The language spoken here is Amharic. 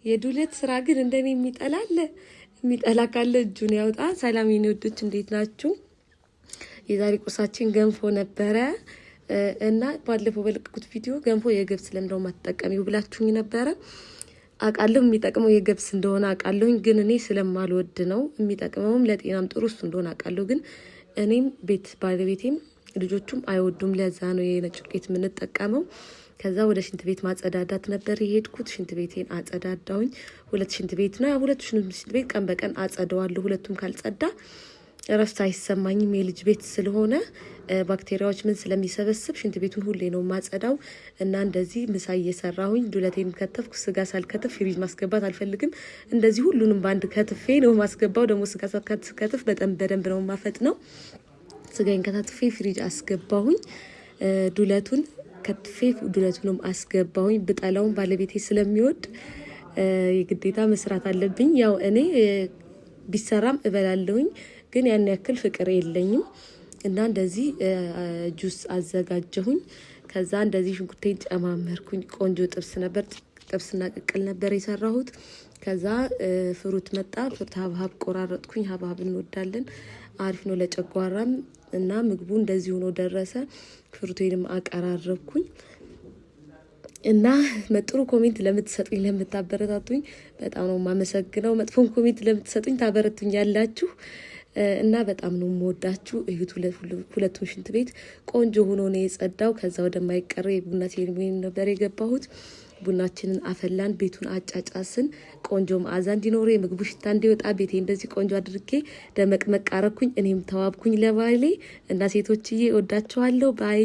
የዱለት ስራ ግን እንደኔ የሚጠላ ካለ እጁን ያውጣ። ሰላም የኔ ወዶች እንዴት ናችሁ? የዛሬ ቁርሳችን ገንፎ ነበረ እና ባለፈው በለቀኩት ቪዲዮ ገንፎ የገብስ ለምንድነው ማትጠቀሚው ብላችሁኝ ነበረ። አቃለሁ የሚጠቅመው የገብስ እንደሆነ አቃለሁኝ፣ ግን እኔ ስለማልወድ ነው። የሚጠቅመውም ለጤናም ጥሩ እሱ እንደሆነ አቃለሁ፣ ግን እኔም ባለቤቴም ልጆቹም አይወዱም። ለዛ ነው የነጭ ዱቄት የምንጠቀመው። ከዛ ወደ ሽንት ቤት ማጸዳዳት ነበር የሄድኩት። ሽንት ቤቴን አጸዳዳውኝ። ሁለት ሽንት ቤት ነው። ሁለቱ ሽንት ቤት ቀን በቀን አጸደዋለሁ። ሁለቱም ካልጸዳ እረፍት አይሰማኝም። የልጅ ቤት ስለሆነ ባክቴሪያዎች ምን ስለሚሰበስብ ሽንት ቤቱን ሁሌ ነው ማጸዳው። እና እንደዚህ ምሳ እየሰራሁኝ ዱለቴን ከተፍኩ። ስጋ ሳልከትፍ ፍሪጅ ማስገባት አልፈልግም። እንደዚህ ሁሉንም ባንድ ከትፌ ነው ማስገባው። ደግሞ ስጋ ሳልከትፍ በደንብ ነው ማፈጥ ነው። ስጋዬን ከታትፌ ፍሪጅ አስገባሁኝ። ዱለቱን ከትፌ ዱለቱንም አስገባሁኝ። ብጠላውን ባለቤቴ ስለሚወድ የግዴታ መስራት አለብኝ። ያው እኔ ቢሰራም እበላለሁኝ፣ ግን ያን ያክል ፍቅር የለኝም። እና እንደዚህ ጁስ አዘጋጀሁኝ። ከዛ እንደዚህ ሽንኩርቴን ጨማመርኩኝ። ቆንጆ ጥብስና ቅቅል ነበር የሰራሁት። ከዛ ፍሩት መጣ። ሀብሀብ ቆራረጥኩኝ። ሀብሀብ እንወዳለን፣ አሪፍ ነው ለጨጓራም። እና ምግቡ እንደዚህ ሆኖ ደረሰ። ፍሩቴንም አቀራረብኩኝ። እና ጥሩ ኮሜንት ለምትሰጡኝ ለምታበረታቱኝ በጣም ነው ማመሰግነው። መጥፎን ኮሜንት ለምትሰጡኝ ታበረቱኛላችሁ እና በጣም ነው የምወዳችሁ። እዩት፣ ሁለቱን ሽንት ቤት ቆንጆ ሆኖ ነው የጸዳው። ከዛ ወደማይቀር የቡና ሴሪሞኒ ነበር የገባሁት። ቡናችንን አፈላን፣ ቤቱን አጫጫስን፣ ቆንጆ መዓዛ እንዲኖር የምግቡ ሽታ እንዲወጣ ቤቴ እንደዚህ ቆንጆ አድርጌ ደመቅመቅ አረኩኝ። እኔም ተዋብኩኝ ለባሌ። እና ሴቶችዬ ወዳችኋለሁ። ባይ